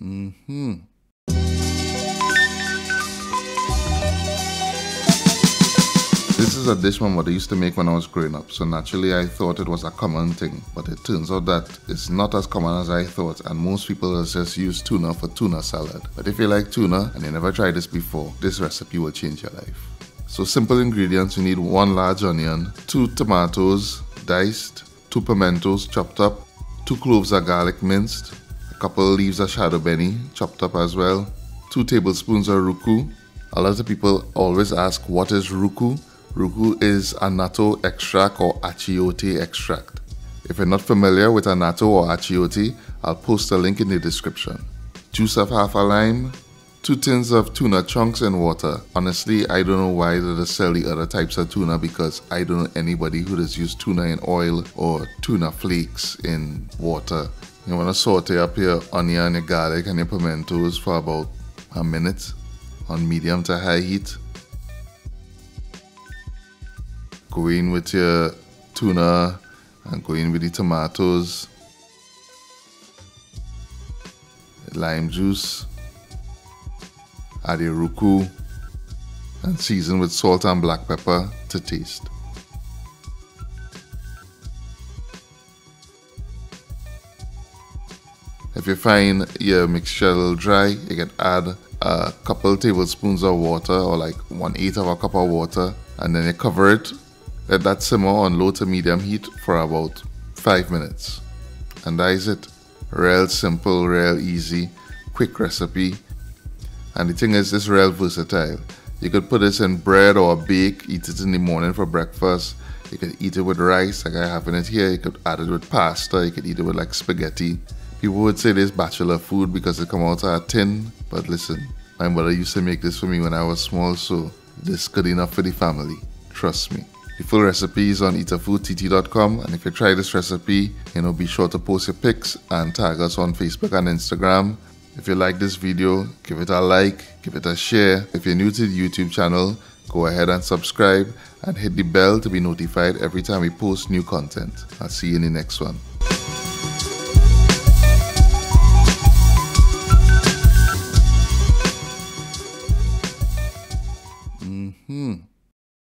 Mmhmm. This is a dish my mother used to make when I was growing up, so naturally I thought it was a common thing, but it turns out that it's not as common as I thought, and most people just use tuna for tuna salad. But if you like tuna and you never tried this before, this recipe will change your life. So simple ingredients: you need 1 large onion, 2 tomatoes diced, 2 pimentos chopped up, 2 cloves of garlic minced, a couple leaves of shadow benny chopped up as well, 2 tablespoons of ROUCOU. A lot of people always ask, what is ROUCOU? ROUCOU is annatto extract or achiote extract. If you're not familiar with annatto or achiote, I'll post a link in the description. Juice of half a lime, 2 tins of tuna chunks in water. Honestly, I don't know why they sell the other types of tuna, because I don't know anybody who does use tuna in oil or tuna flakes in water. You want to saute up your onion, your garlic and your pimentos for about a minute on medium to high heat. Go in with your tuna and go in with the tomatoes, lime juice, add your ROUCOU and season with salt and black pepper to taste. If you find your mixture a little dry, you can add a couple tablespoons of water, or like 1/8 of a cup of water, and then you cover it. Let that simmer on low to medium heat for about 5 minutes. And that is it. Real simple, real easy, quick recipe. And the thing is, this is real versatile. You could put this in bread or bake, eat it in the morning for breakfast. You could eat it with rice, like I have in it here. You could add it with pasta. You could eat it with like spaghetti. People would say this bachelor food because it come out of a tin. But listen, my mother used to make this for me when I was small, so this is good enough for the family. Trust me. The full recipe is on eatahfood.com, and if you try this recipe, be sure to post your pics and tag us on Facebook and Instagram. If you like this video, give it a like, give it a share. If you're new to the YouTube channel, go ahead and subscribe and hit the bell to be notified every time we post new content. I'll see you in the next one. Mmhmm.